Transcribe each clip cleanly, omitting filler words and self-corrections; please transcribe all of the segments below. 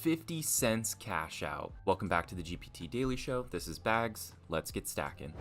50 cents cash out. Welcome back to the GPT Daily Show. This is Bags. Let's get stacking.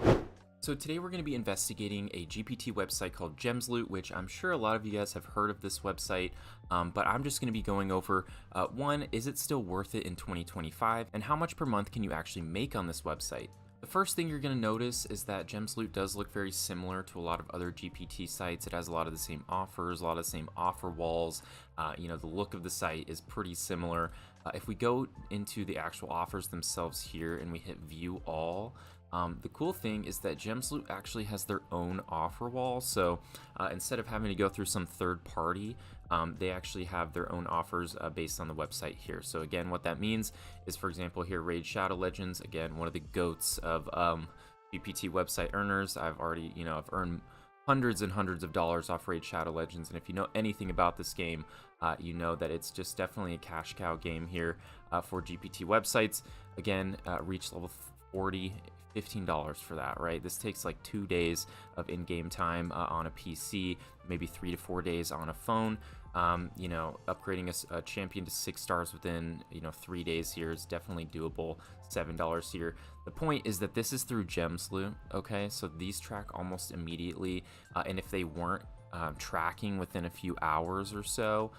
So today we're going to be investigating a GPT website called Gemsloot, which I'm sure a lot of you guys have heard of this website, but I'm just going to be going over, one, is it still worth it in 2025, and how much per month can you actually make on this website? The first thing you're going to notice is that Gemsloot does look very similar to a lot of other GPT sites. It has a lot of the same offers, a lot of the same offer walls. The look of the site is pretty similar. If we go into the actual offers themselves here and we hit view all, the cool thing is that Gemsloot actually has their own offer wall. So instead of having to go through some third party, they actually have their own offers based on the website here. So again, what that means is, for example, here, Raid Shadow Legends, again, one of the goats of GPT website earners. I've earned hundreds and hundreds of dollars off Raid Shadow Legends, and if you know anything about this game, you know that it's just definitely a cash cow game here for GPT websites. Again, reach level 40, $15 for that, right? This takes like 2 days of in-game time on a PC, maybe 3 to 4 days on a phone. Upgrading a champion to 6 stars within 3 days here is definitely doable. $7 here. The point is that this is through Gemsloot, okay? So these track almost immediately, and if they weren't tracking within a few hours or so,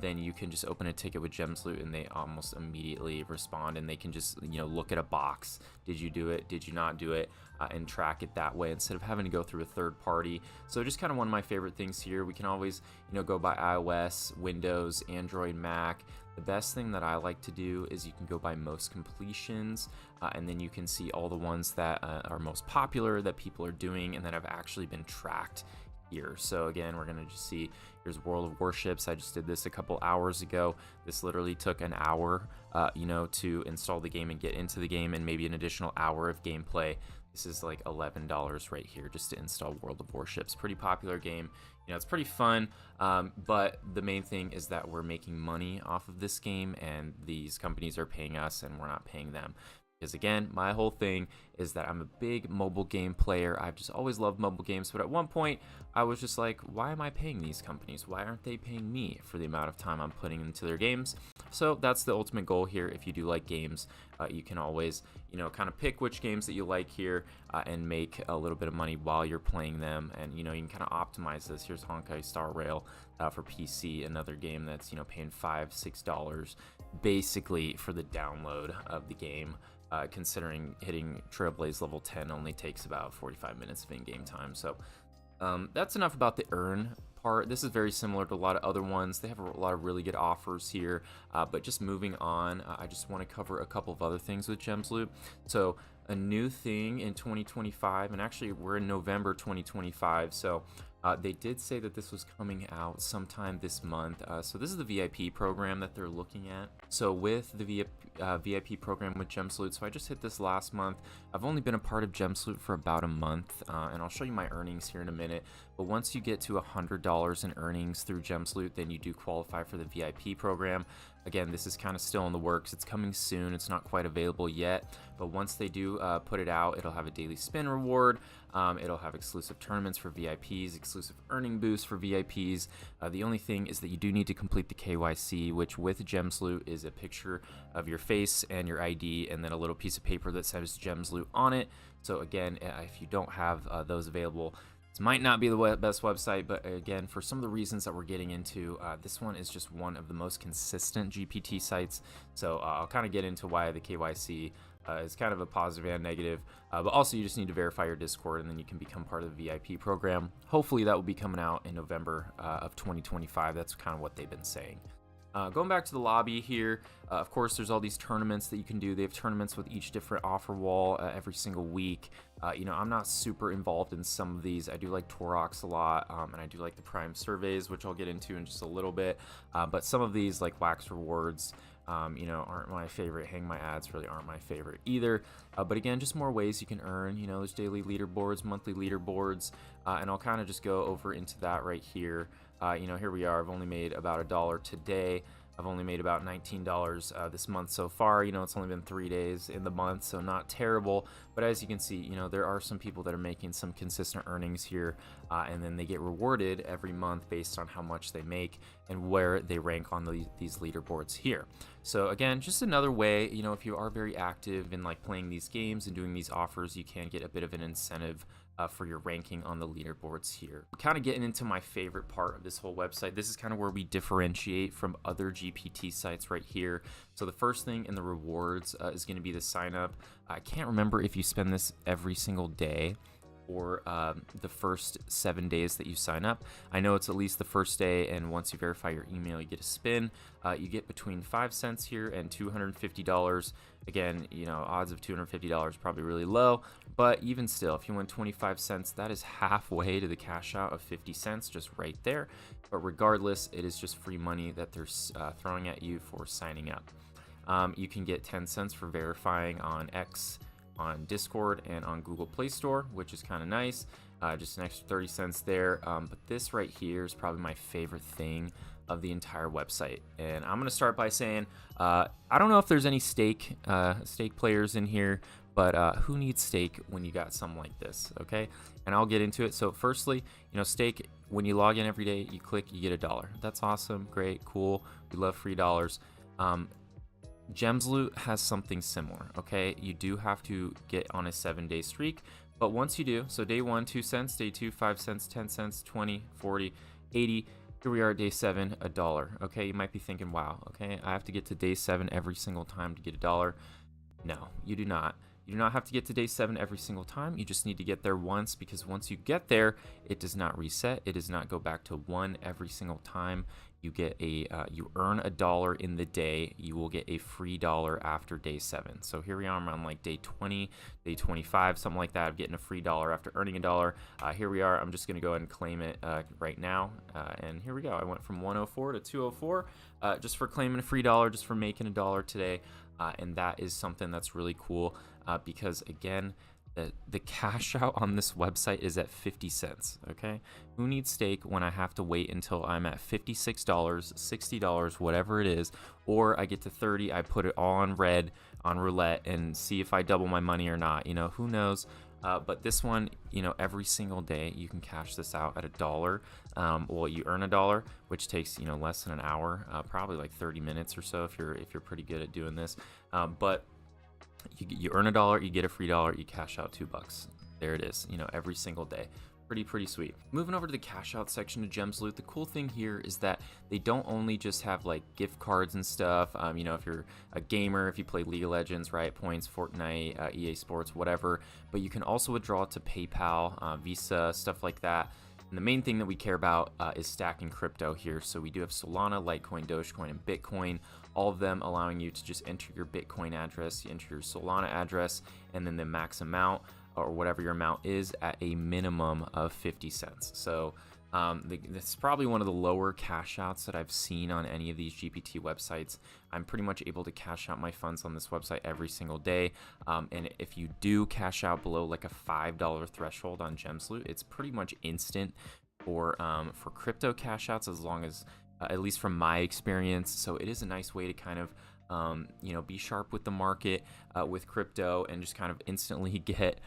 then you can just open a ticket with Gemsloot and they almost immediately respond, and they can just look at a box. Did you do it? Did you not do it? And track it that way instead of having to go through a third party. So just kind of one of my favorite things here. We can always go by iOS, Windows, Android, Mac. The best thing that I like to do is you can go by most completions, and then you can see all the ones that are most popular that people are doing and that have actually been tracked here. So again, we're gonna just see, here's World of Warships. I just did this a couple hours ago. This literally took an hour to install the game and get into the game, and maybe an additional hour of gameplay. This is like $11 right here just to install World of Warships. Pretty popular game. It's pretty fun, but the main thing is that we're making money off of this game, and these companies are paying us and we're not paying them. Because again, my whole thing is that I'm a big mobile game player. I've just always loved mobile games, but at one point I was just like, why am I paying these companies? Why aren't they paying me for the amount of time I'm putting into their games? So that's the ultimate goal here. If you do like games, you can always kind of pick which games that you like here and make a little bit of money while you're playing them. And you can kind of optimize this. Here's Honkai Star Rail for PC, another game that's paying $5-6 basically for the download of the game. Considering hitting Trailblaze level 10 only takes about 45 minutes of in-game time. So that's enough about the earn part. This is very similar to a lot of other ones. They have a lot of really good offers here, but just moving on, I just want to cover a couple of other things with Gemsloot. So a new thing in 2025, and actually we're in November 2025, so they did say that this was coming out sometime this month. So this is the VIP program that they're looking at. So with the VIP program with Gemsloot, so I just hit this last month. I've only been a part of Gemsloot for about a month, and I'll show you my earnings here in a minute. But once you get to $100 in earnings through Gemsloot, then you do qualify for the VIP program. Again, this is kind of still in the works. It's coming soon. It's not quite available yet, but once they do put it out, it'll have a daily spin reward. It'll have exclusive tournaments for VIPs, exclusive earning boosts for VIPs. The only thing is that you do need to complete the KYC, which with Gemsloot is a picture of your face and your ID, and then a little piece of paper that says Gemsloot on it. So again, if you don't have those available, this might not be the best website, but again, for some of the reasons that we're getting into, this one is just one of the most consistent GPT sites. So I'll kind of get into why the KYC is kind of a positive and negative, but also you just need to verify your Discord, and then you can become part of the VIP program. Hopefully that will be coming out in November of 2025. That's kind of what they've been saying. Going back to the lobby here, of course, there's all these tournaments that you can do. They have tournaments with each different offer wall every single week. I'm not super involved in some of these. I do like Torox a lot, and I do like the Prime surveys, which I'll get into in just a little bit. But some of these, like Wax Rewards, aren't my favorite. Hang My Ads really aren't my favorite either. But again, just more ways you can earn. There's daily leaderboards, monthly leaderboards, and I'll kind of just go over into that right here. Here we are. I've only made about $1 today. I've only made about $19 this month so far. You know, it's only been 3 days in the month, so not terrible. But as you can see, you know, there are some people that are making some consistent earnings here, and then they get rewarded every month based on how much they make and where they rank on these leaderboards here. So again, just another way, you know, if you are very active in like playing these games and doing these offers, you can get a bit of an incentive for your ranking on the leaderboards here. Kind of getting into my favorite part of this whole website. This is kind of where we differentiate from other GPT sites right here. So the first thing in the rewards is going to be the sign up. I can't remember if you spend this every single day or the first 7 days that you sign up. I know it's at least the first day, and once you verify your email, you get a spin. You get between 5 cents here and $250. Again, you know, odds of $250 probably really low, but even still, if you win 25 cents, that is halfway to the cash out of 50 cents just right there. But regardless, it is just free money that they're throwing at you for signing up. You can get 10 cents for verifying on X, on Discord, and on Google Play Store, which is kind of nice. Just an extra 30 cents there. But this right here is probably my favorite thing of the entire website. And I'm gonna start by saying, I don't know if there's any stake players in here, but who needs stake when you got something like this, okay? And I'll get into it. So firstly, you know, stake, when you log in every day, you click, you get $1. That's awesome, great, cool. We love free dollars. Gemsloot has something similar, okay? You do have to get on a 7-day streak, but once you do, so day 1, 2 cents, day 2, 5 cents, 10 cents, 20, 40, 80, here we are at day 7, $1, okay? You might be thinking, wow, okay, I have to get to day 7 every single time to get $1. No, you do not. You do not have to get to day 7 every single time. You just need to get there once, because once you get there, it does not reset. It does not go back to 1 every single time. You get you earn $1 in the day. You will get a free $1 after day 7. So here we are, I'm on like day 20, day 25, something like that. I'm getting a free $1 after earning $1. Here we are. I'm just gonna go ahead and claim it right now. And here we go. I went from 104 to 204 just for claiming a free $1, just for making $1 today. And that is something that's really cool because again, the cash out on this website is at 50 cents, okay? Who needs stake when I have to wait until I'm at $56, $60, whatever it is, or I get to 30, I put it all on red on roulette and see if I double my money or not, you know, who knows? But this one, you know, every single day you can cash this out at $1. Well, you earn $1, which takes, you know, less than an hour, probably like 30 minutes or so if you're pretty good at doing this. But you earn $1, you get a free $1, you cash out $2. There it is, you know, every single day. Pretty sweet. Moving over to the cash out section of Gemsloot, the cool thing here is that they don't only just have like gift cards and stuff. You know, if you're a gamer, if you play League of Legends, Riot Points, Fortnite, EA Sports, whatever, but you can also withdraw to PayPal, Visa, stuff like that. And the main thing that we care about is stacking crypto here. So we do have Solana, Litecoin, Dogecoin, and Bitcoin, all of them allowing you to just enter your Bitcoin address, you enter your Solana address, and then the max amount or whatever your amount is at a minimum of 50 cents. So this is probably one of the lower cash outs that I've seen on any of these GPT websites. I'm pretty much able to cash out my funds on this website every single day. And if you do cash out below like a $5 threshold on Gemsloot, it's pretty much instant for crypto cash outs, as long as, at least from my experience. So it is a nice way to kind of you know, be sharp with the market with crypto and just kind of instantly get,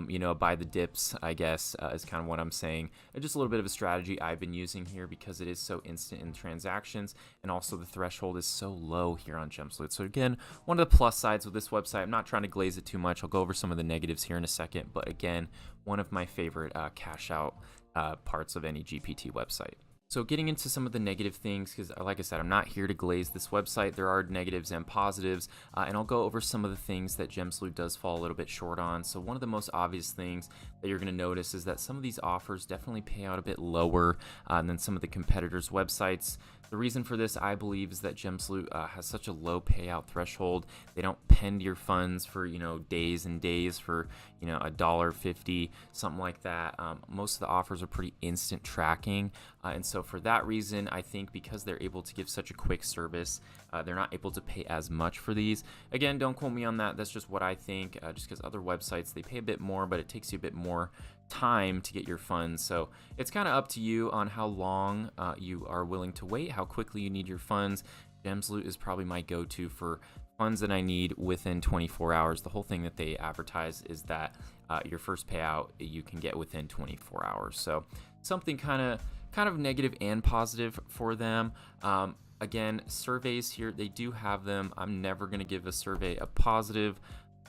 you know, buy the dips, I guess, is kind of what I'm saying. And just a little bit of a strategy I've been using here because it is so instant in transactions, and also the threshold is so low here on Gemsloot. So again, one of the plus sides of this website, I'm not trying to glaze it too much. I'll go over some of the negatives here in a second, but again, one of my favorite cash out parts of any GPT website. So getting into some of the negative things, because like I said, I'm not here to glaze this website. There are negatives and positives, and I'll go over some of the things that Gemsloot does fall a little bit short on. So one of the most obvious things that you're going to notice is that some of these offers definitely pay out a bit lower than some of the competitors' websites. The reason for this, I believe, is that Gemsloot has such a low payout threshold. They don't pen your funds for, you know, days and days for, you know, $1.50, something like that. Most of the offers are pretty instant tracking, and so for that reason, I think because they're able to give such a quick service, they're not able to pay as much for these. Again, don't quote me on that. That's just what I think, just because other websites, they pay a bit more, but it takes you a bit more time to get your funds. So it's kind of up to you on how long you are willing to wait, how quickly you need your funds. Gemsloot is probably my go-to for funds that I need within 24 hours. The whole thing that they advertise is that your first payout you can get within 24 hours. So something kind of negative and positive for them. Again, surveys here, they do have them. I'm never going to give a survey a positive,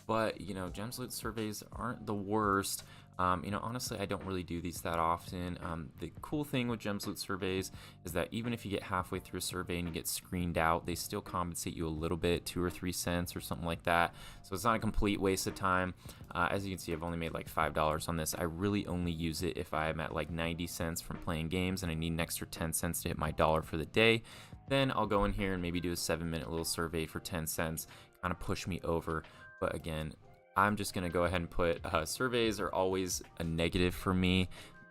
but Gemsloot surveys aren't the worst. Honestly, I don't really do these that often. The cool thing with Gemsloot surveys is that even if you get halfway through a survey and you get screened out, they still compensate you a little bit, 2 or 3 cents or something like that. So it's not a complete waste of time. As you can see, I've only made like $5 on this. I really only use it if I'm at like 90 cents from playing games and I need an extra 10 cents to hit my dollar for the day. Then I'll go in here and maybe do a 7-minute little survey for 10 cents, kind of push me over. But again, I'm just going to go ahead and put surveys are always a negative for me.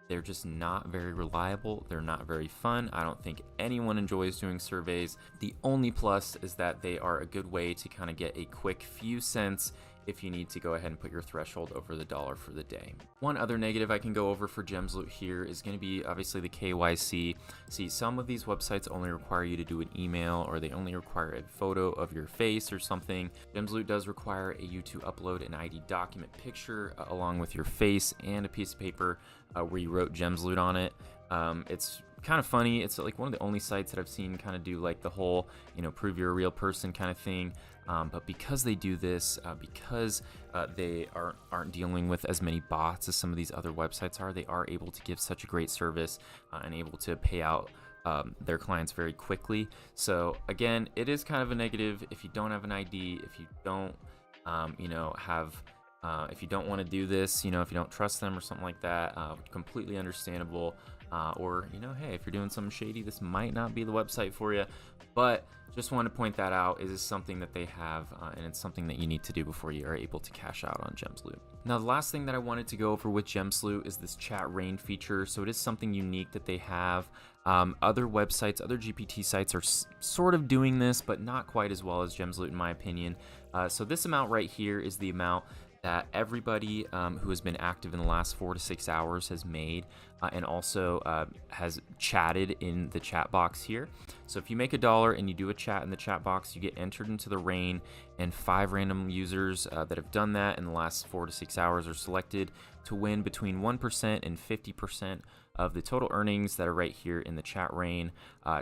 They're just not very reliable. They're not very fun. I don't think anyone enjoys doing surveys. The only plus is that they are a good way to kind of get a quick few cents if you need to go ahead and put your threshold over the dollar for the day. One other negative I can go over for Gemsloot here is going to be obviously the KYC. See, some of these websites only require you to do an email, or they only require a photo of your face or something. Gemsloot does require you to upload an ID document picture along with your face and a piece of paper where you wrote Gemsloot on it. It's kind of funny. It's like one of the only sites that I've seen kind of do like the whole, prove you're a real person kind of thing. But because they do this, because they aren't dealing with as many bots as some of these other websites are, they are able to give such a great service and able to pay out their clients very quickly. So again, it is kind of a negative if you don't have an ID, if you don't, if you don't want to do this, if you don't trust them or something like that, completely understandable. Or, hey, if you're doing something shady, this might not be the website for you. But just want to point that out. Is this something that they have, and it's something that you need to do before you are able to cash out on Gemsloot. Now, the last thing that I wanted to go over with Gemsloot is this chat rain feature. So it is something unique that they have. Other websites, other GPT sites are sort of doing this, but not quite as well as Gemsloot, in my opinion. So this amount right here is the amount that everybody who has been active in the last 4 to 6 hours has made, and also has chatted in the chat box here. So if you make $1 and you do a chat in the chat box, you get entered into the rain, and 5 random users that have done that in the last 4 to 6 hours are selected to win between 1% and 50% of the total earnings that are right here in the chat rain.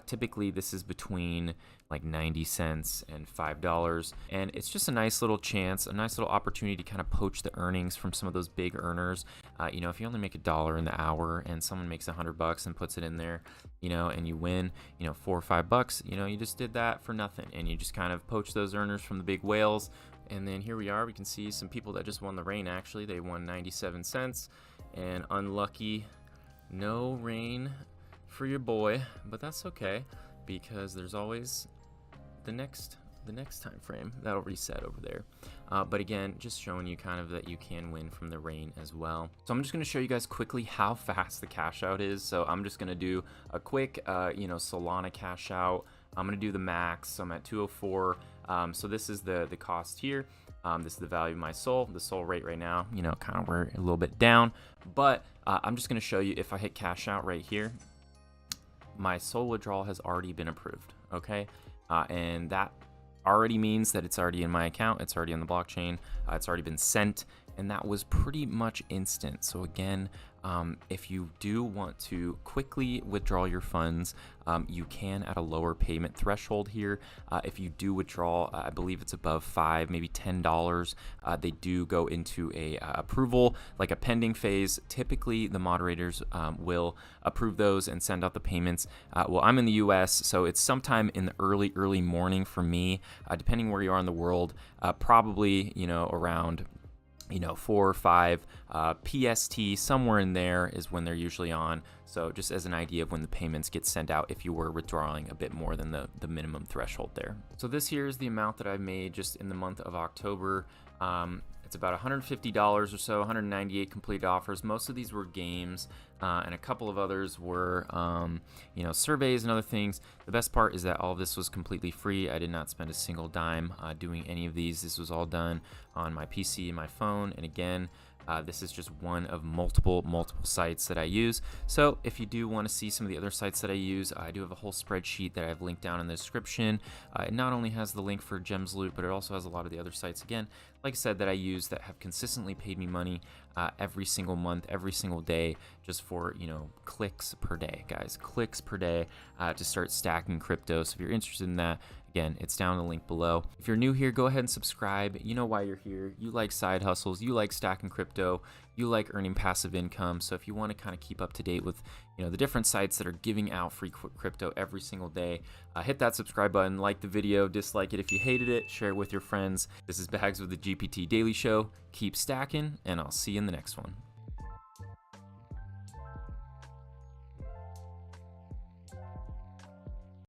Typically this is between like 90 cents and $5, and it's just a nice little chance, a nice little opportunity to kind of poach the earnings from some of those big earners. If you only make $1 in the hour and someone makes $100 and puts it in there, and you win, $4 or $5, you just did that for nothing, and you just kind of poach those earners from the big whales. And then here we are, we can see some people that just won the rain. Actually, they won 97 cents, and unlucky, no rain for your boy, but that's okay, because there's always the next time frame that'll reset over there. But again, just showing you kind of that you can win from the rain as well. So I'm just going to show you guys quickly how fast the cash out is. So I'm just going to do a quick Solana cash out. I'm going to do the max, so I'm at 204. So this is the cost here. This is the value of my soul. The soul rate right now, kind of we're a little bit down, but I'm just going to show you if I hit cash out right here, my soul withdrawal has already been approved. Okay. And that already means that it's already in my account. It's already on the blockchain. It's already been sent, and that was pretty much instant. So again, if you do want to quickly withdraw your funds, you can at a lower payment threshold here. If you do withdraw, I believe it's above $5, maybe $10, they do go into a approval, like a pending phase. Typically, the moderators will approve those and send out the payments. Well, I'm in the US, so it's sometime in the early morning for me, depending where you are in the world, probably, around 4 or 5 PST, somewhere in there is when they're usually on. So just as an idea of when the payments get sent out if you were withdrawing a bit more than the minimum threshold there. So this here is the amount that I've made just in the month of October. It's about $150 or so, 198 completed offers. Most of these were games, and a couple of others were, surveys and other things. The best part is that all of this was completely free. I did not spend a single dime doing any of these. This was all done on my PC and my phone. And again, This is just one of multiple sites that I use. So if you do want to see some of the other sites that I use, I do have a whole spreadsheet that I've linked down in the description. It not only has the link for Gemsloot, but it also has a lot of the other sites, again, like I said, that I use that have consistently paid me money every single month, every single day, just for, you know, clicks per day, guys, clicks per day to start stacking crypto. So if you're interested in that, again, it's down in the link below. If you're new here, go ahead and subscribe. You know why you're here. You like side hustles, you like stacking crypto, you like earning passive income. So if you want to kind of keep up to date with, you know, the different sites that are giving out free crypto every single day, hit that subscribe button, like the video, dislike it if you hated it, share it with your friends. This is Bags with the GPT Daily Show. Keep stacking, and I'll see you in the next one.